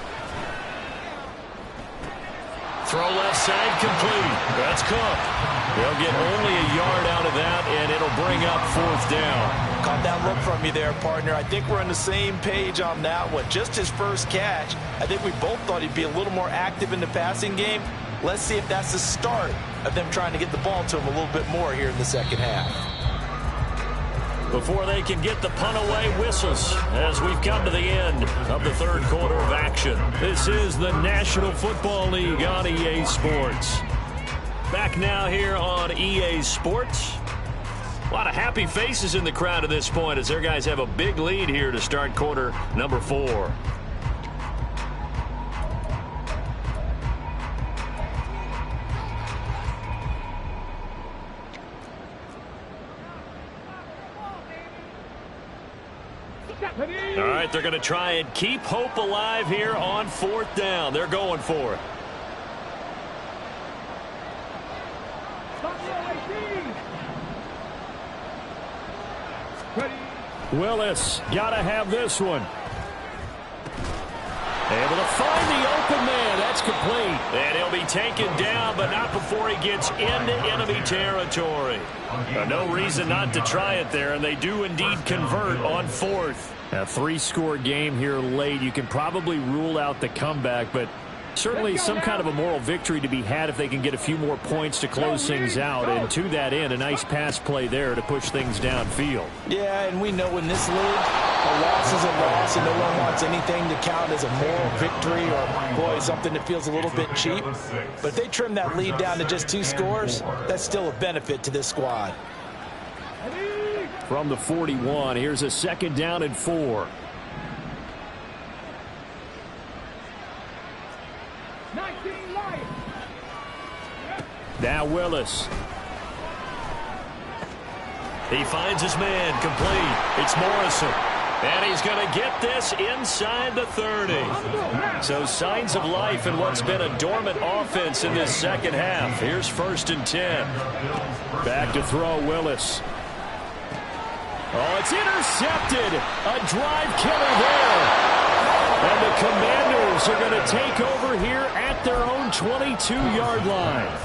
Speaker 1: Throw left side complete. That's Cook. They'll get only a yard out of that, and it'll bring up 4th down.
Speaker 5: Caught that look from you there, partner. I think we're on the same page on that one. Just his first catch. I think we both thought he'd be a little more active in the passing game. Let's see if that's the start of them trying to get the ball to him a little bit more here in the second half.
Speaker 1: Before they can get the punt away, whistles as we've come to the end of the 3rd quarter of action. This is the National Football League on EA Sports. Back now here on EA Sports. A lot of happy faces in the crowd at this point as their guys have a big lead here to start quarter number 4. All right, they're going to try and keep hope alive here on 4th down. They're going for it.
Speaker 6: Willis, gotta have this one. Able to find the open man. That's complete.
Speaker 1: And he'll be taken down, but not before he gets into enemy territory. No reason not to try it there, and they do indeed convert on 4th.
Speaker 6: A 3-score game here late. You can probably rule out the comeback, but certainly some kind of a moral victory to be had if they can get a few more points to close things out. And to that end, a nice pass play there to push things downfield.
Speaker 5: Yeah, and we know in this league, a loss is a loss, and no one wants anything to count as a moral victory or, boy, something that feels a little bit cheap. But if they trim that lead down to just 2 scores, that's still a benefit to this squad.
Speaker 6: From the 41, here's a 2nd down and 4. Now Willis.
Speaker 1: He finds his man complete. It's Morrison. And he's going to get this inside the 30. So signs of life in what's been a dormant offense in this second half. Here's 1st and 10.
Speaker 6: Back to throw, Willis. Oh, it's intercepted. A drive killer there. And the Commanders are going to take over here at their own 22-yard line.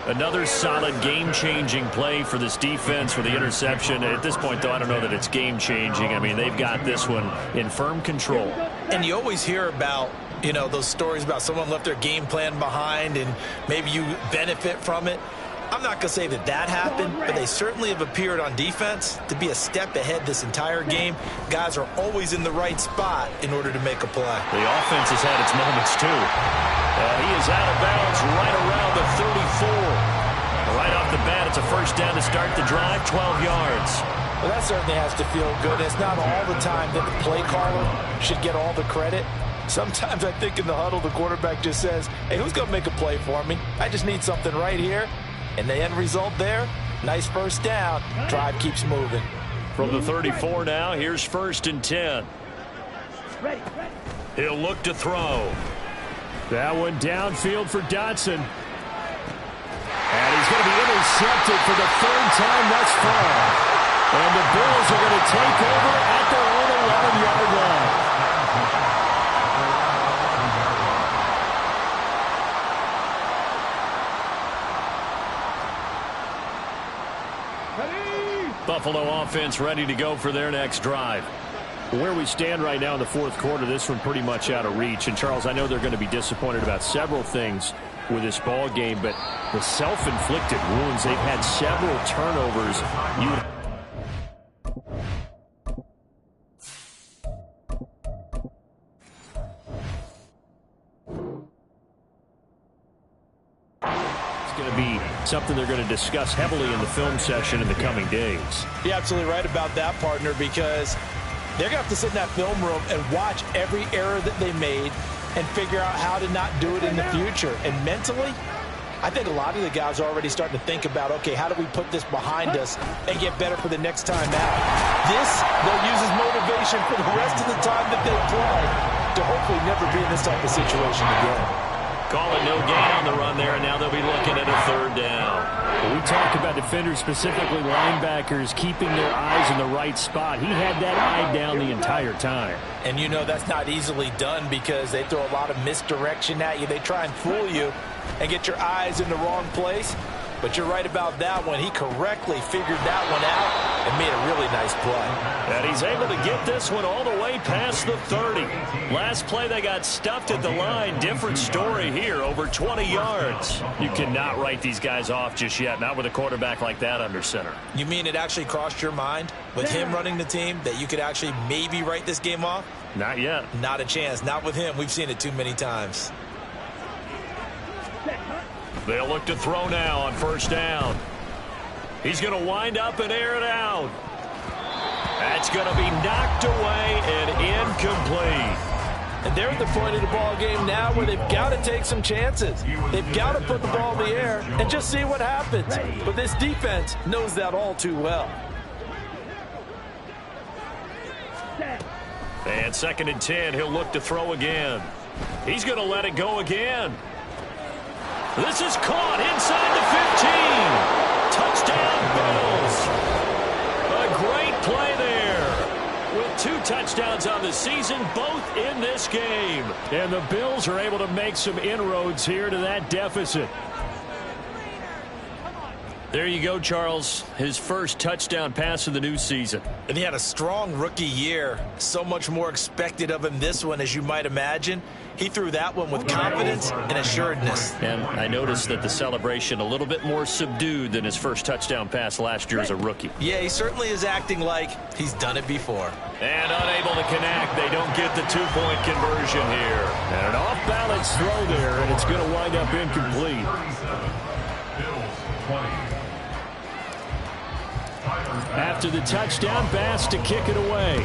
Speaker 1: Another solid game-changing play for this defense for the interception. At this point, though, I don't know that it's game-changing. I mean, they've got this one in firm control.
Speaker 4: And you always hear about, you know, those stories about someone left their game plan behind and maybe you benefit from it. I'm not going to say that that happened, but they certainly have appeared on defense to be a step ahead this entire game. Guys are always in the right spot in order to make a play.
Speaker 1: The offense has had its moments, too. He is out of bounds right around the 34. Right off the bat, it's a 1st down to start the drive, 12 yards.
Speaker 5: Well, that certainly has to feel good. It's not all the time that the play caller should get all the credit. Sometimes I think in the huddle, the quarterback just says, hey, who's going to make a play for me? I just need something right here. And the end result there, nice 1st down. Drive keeps moving.
Speaker 1: From the 34 now, here's 1st and 10. He'll look to throw.
Speaker 6: That one downfield for Dotson. And he's going to be intercepted for the 3rd time thus far. And the Bills are going to take over at their own 11-yard line. Buffalo offense ready to go for their next drive. Where we stand right now in the fourth quarter, this one pretty much out of reach. And, Charles, I know they're going to be disappointed about several things with this ball game, but the self-inflicted wounds, they've had several turnovers. It's going to be something they're going to discuss heavily in the film session in the coming days.
Speaker 4: You're absolutely right about that, partner, because they're going to have to sit in that film room and watch every error that they made and figure out how to not do it in the future. And mentally, I think a lot of the guys are already starting to think about, okay, how do we put this behind us and get better for the next time out? This, they'll use as motivation for the rest of the time that they play to hopefully never be in this type of situation again.
Speaker 1: Call it no gain on the run there, and now they'll be looking at a third down.
Speaker 6: When we talk about defenders, specifically linebackers, keeping their eyes in the right spot. He had that eye down the entire time.
Speaker 4: And you know that's not easily done because they throw a lot of misdirection at you. They try and fool you and get your eyes in the wrong place. But you're right about that one. He correctly figured that one out and made a really nice play.
Speaker 1: And he's able to get this one all the way past the 30. Last play, they got stuffed at the line. Different story here, over 20 yards. You cannot write these guys off just yet, not with a quarterback like that under center.
Speaker 4: You mean it actually crossed your mind with him running the team that you could actually maybe write this game off?
Speaker 1: Not yet.
Speaker 4: Not a chance. Not with him. We've seen it too many times.
Speaker 1: They'll look to throw now on first down. He's going to wind up and air it out. That's going to be knocked away and incomplete.
Speaker 5: And they're at the point of the ball game now where they've got to take some chances. They've got to put the ball in the air and just see what happens. But this defense knows that all too well.
Speaker 1: And 2nd and 10, he'll look to throw again. He's going to let it go again. This is caught inside the 15. Touchdown, Bills. A great play there. With 2 touchdowns on the season, both in this game.
Speaker 6: And the Bills are able to make some inroads here to that deficit.
Speaker 1: There you go, Charles. His first touchdown pass of the new season.
Speaker 4: And he had a strong rookie year. So much more expected of him this one, as you might imagine. He threw that one with confidence and assuredness.
Speaker 1: And I noticed that the celebration a little bit more subdued than his first touchdown pass last year as a rookie.
Speaker 4: Yeah, he certainly is acting like he's done it before.
Speaker 1: And unable to connect. They don't get the 2-point conversion here.
Speaker 6: And an off-balance throw there, and it's going to wind up incomplete. After the touchdown, Bass to kick it away.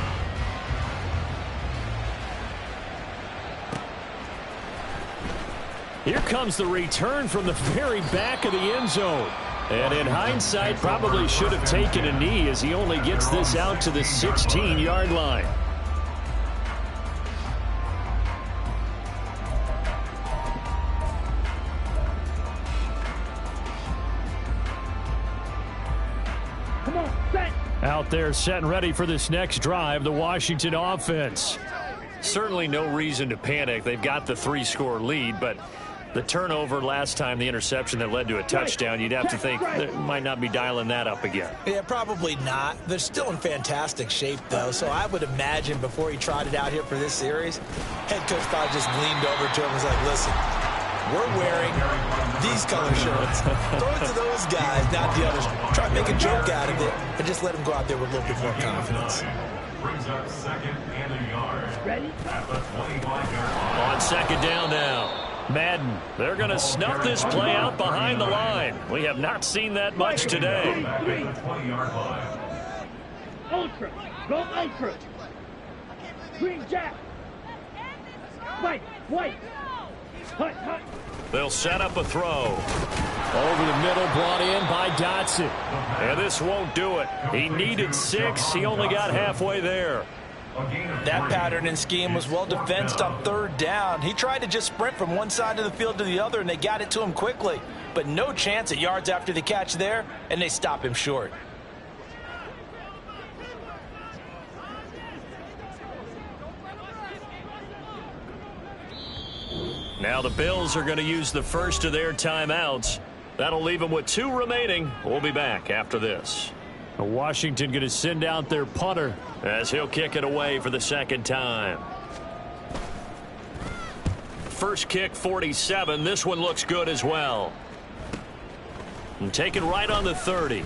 Speaker 6: Here comes the return from the very back of the end zone. And in hindsight, probably should have taken a knee as he only gets this out to the 16-yard line.
Speaker 3: Come on, set.
Speaker 6: Out there set and ready for this next drive, the Washington offense.
Speaker 1: Certainly no reason to panic. They've got the 3-score lead, but the turnover last time, the interception that led to a touchdown, you'd have to think they might not be dialing that up again.
Speaker 4: Yeah, probably not. They're still in fantastic shape, though, so I would imagine before he tried it out here for this series, head coach probably just leaned over to him and was like, listen, we're wearing these color shirts. Throw it to those guys, not the others. Try to make a joke out of it and just let them go out there with a little bit more confidence.
Speaker 2: Brings up 2nd and a yard.
Speaker 3: Ready?
Speaker 2: At the 25-yard line.
Speaker 1: On 2nd down now. Madden, they're going to snuff this play out behind the line. We have not seen that much today.
Speaker 2: Back at the 20-yard line.
Speaker 3: Ultra. Go ultra. Green jack. White. White. Hut. Hut.
Speaker 1: They'll set up a throw.
Speaker 6: Over the middle, brought in by Dotson.
Speaker 1: And this won't do it. He needed 6. He only got halfway there.
Speaker 4: That pattern and scheme was well defensed on 3rd down. He tried to just sprint from one side of the field to the other, and they got it to him quickly. But no chance at yards after the catch there, and they stop him short.
Speaker 1: Now the Bills are going to use the first of their timeouts. That'll leave them with 2 remaining. We'll be back after this.
Speaker 6: Washington going to send out their punter
Speaker 1: as he'll kick it away for the second time. First kick, 47. This one looks good as well. And taken right on the 30.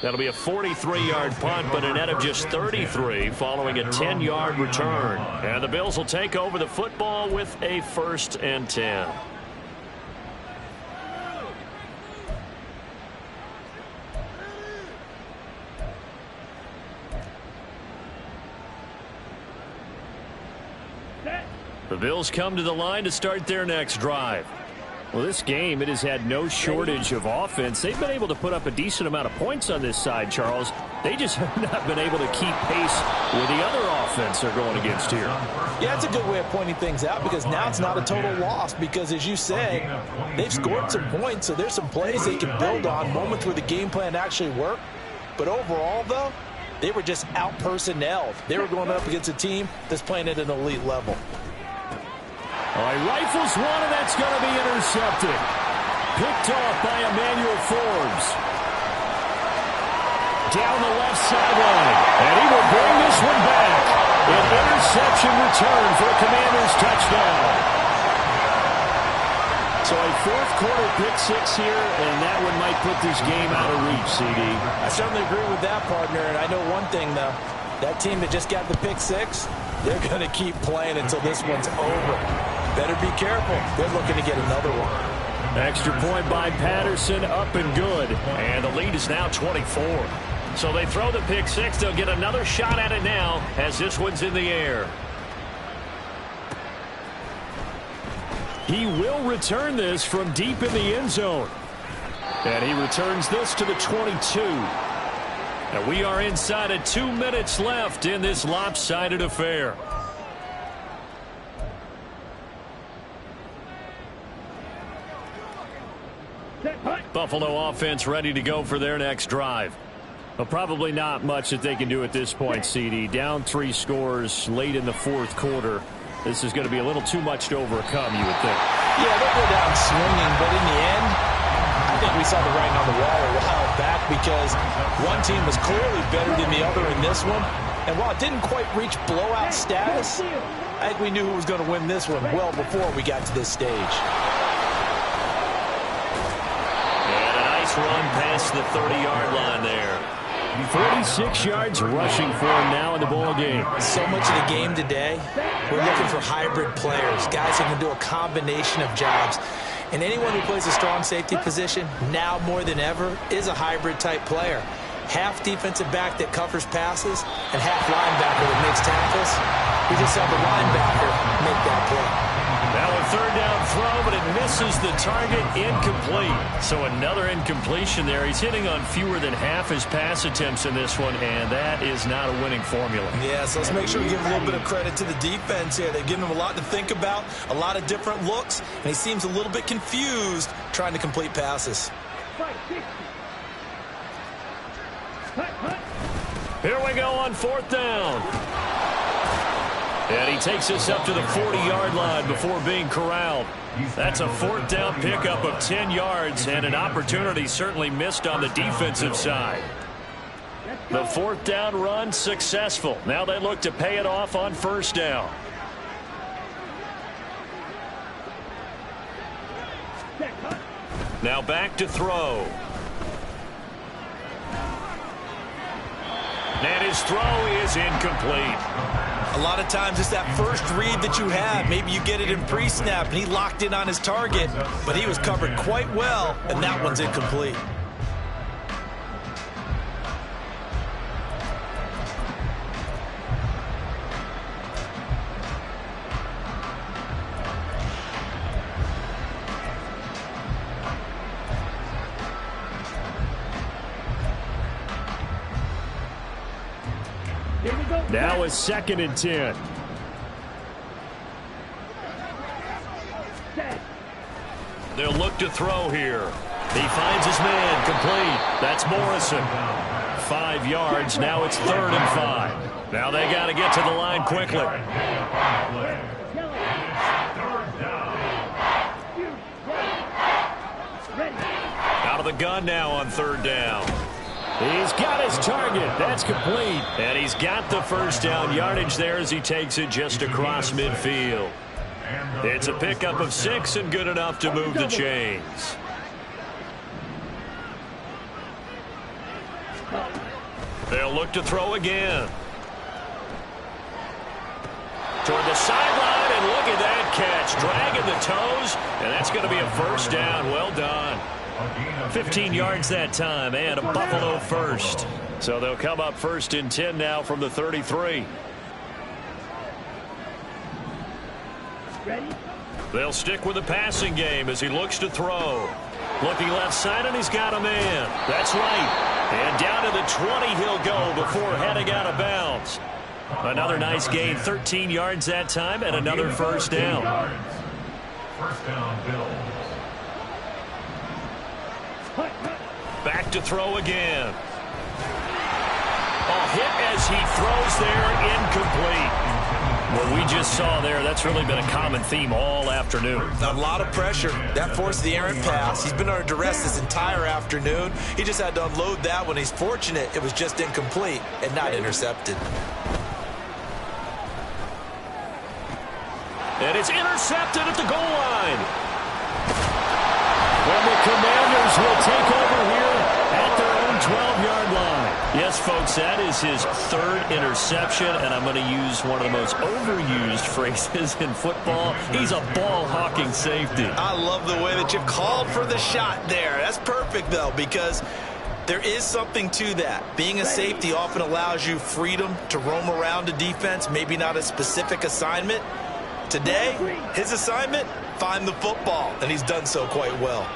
Speaker 1: That'll be a 43-yard punt, but a net of just 33 following a 10-yard return. And the Bills will take over the football with a 1st and 10. The Bills come to the line to start their next drive.
Speaker 6: Well, this game, it has had no shortage of offense. They've been able to put up a decent amount of points on this side, Charles. They just have not been able to keep pace with the other offense they're going against here.
Speaker 4: Yeah, it's a good way of pointing things out because now it's not a total loss because, as you said, they've scored some points, so there's some plays they can build on, moments where the game plan actually worked. But overall, though, they were just out-personnelled. They were going up against a team that's playing at an elite level.
Speaker 6: All right, rifles one, and that's going to be intercepted. Picked off by Emmanuel Forbes. Down the left sideline, and he will bring this one back. An interception return for a Commanders touchdown. So a 4th-quarter pick-6 here, and that one might put this game out of reach, CD.
Speaker 4: I certainly agree with that, partner, and I know one thing, though. That team that just got the pick-6, they're going to keep playing until this one's over. Better be careful. They're looking to get another one.
Speaker 6: Extra point by Patterson, up and good.
Speaker 1: And the lead is now 24. So they throw the pick-6. They'll get another shot at it now as this one's in the air.
Speaker 6: He will return this from deep in the end zone. And he returns this to the 22. And we are inside of 2 minutes left in this lopsided affair. Buffalo offense ready to go for their next drive. Well, probably not much that they can do at this point, CD. Down 3 scores late in the 4th quarter. This is going to be a little too much to overcome, you would think.
Speaker 4: Yeah, they'll go down swinging, but in the end, I think we saw the writing on the wall a while back because one team was clearly better than the other in this one. And while it didn't quite reach blowout status, I think we knew who was going to win this one well before we got to this stage.
Speaker 1: Run past the 30-yard line there.
Speaker 6: 46 yards rushing for him now in the ball game.
Speaker 4: So much of the game today, we're looking for hybrid players, guys who can do a combination of jobs. And anyone who plays a strong safety position, now more than ever, is a hybrid type player. Half defensive back that covers passes and half linebacker that makes tackles. We just saw the linebacker make that play.
Speaker 1: Now a 3rd down throw, but it misses the target, incomplete. So another incompletion there. He's hitting on fewer than half his pass attempts in this one, and that is not a winning formula.
Speaker 4: Yeah, so let's make sure we give a little bit of credit to the defense here. They've given him a lot to think about, a lot of different looks, and he seems a little bit confused trying to complete passes.
Speaker 1: Here we go on 4th down. And he takes us up to the 40-yard line before being corralled. That's a 4th down pickup of 10 yards and an opportunity certainly missed on the defensive side. The 4th down run successful. Now they look to pay it off on 1st down. Now back to throw. And his throw is incomplete.
Speaker 4: A lot of times it's that first read that you have. Maybe you get it in pre-snap, and he locked in on his target, but he was covered quite well, and that one's incomplete.
Speaker 6: Now a 2nd and 10.
Speaker 1: They'll look to throw here. He finds his man complete. That's Morrison. 5 yards. Now it's 3rd and 5. Now they got to get to the line quickly. Out of the gun now on 3rd down.
Speaker 6: He's got his target. That's complete.
Speaker 1: And he's got the first down yardage there as he takes it just across midfield. It's a pickup of 6 and good enough to move the chains. They'll look to throw again. Toward the sideline, and look at that catch. Dragging the toes, and that's going to be a first down. Well done. 15 yards that time, and a Buffalo first. So they'll come up 1st and 10 now from the 33.
Speaker 3: Ready?
Speaker 1: They'll stick with the passing game as he looks to throw. Looking left side, and he's got a man. That's right. And down to the 20 he'll go before heading out of bounds. Another nice gain, 13 yards that time, and another first down.
Speaker 2: First down, Bills.
Speaker 1: Back to throw again. A hit as he throws there, incomplete. What we just saw there, that's really been a common theme all afternoon.
Speaker 4: A lot of pressure. That forced the errant pass. He's been under duress this entire afternoon. He just had to unload that one. He's fortunate it was just incomplete and not intercepted.
Speaker 1: And it's intercepted at the goal line. And the Commanders will take over here at their own 12-yard line. Yes, folks, that is his 3rd interception, and I'm going to use one of the most overused phrases in football. He's a ball-hawking safety.
Speaker 4: I love the way that you called for the shot there. That's perfect, though, because there is something to that. Being a safety often allows you freedom to roam around a defense, maybe not a specific assignment. Today, his assignment, find the football, and he's done so quite well.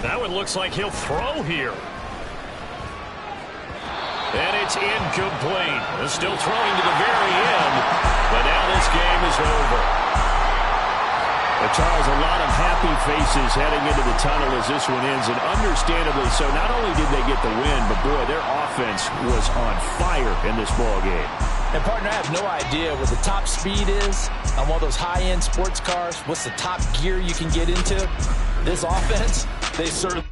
Speaker 1: Now it looks like he'll throw here. And it's incomplete. They're still throwing to the very end, but now this game is over.
Speaker 6: But Charles, a lot of happy faces heading into the tunnel as this one ends, and understandably so. Not only did they get the win, but boy, their offense was on fire in this ball game.
Speaker 5: And, partner, I have no idea what the top speed is on one of those high-end sports cars. What's the top gear you can get into? This offense, they certainly...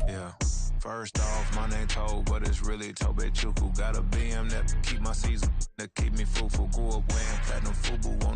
Speaker 7: Yeah. First off, my name Toe, but it's really Tobe Chuku. Got a BM that keep my season, that keep me fruitful. Grew up wearing platinum FUBU on the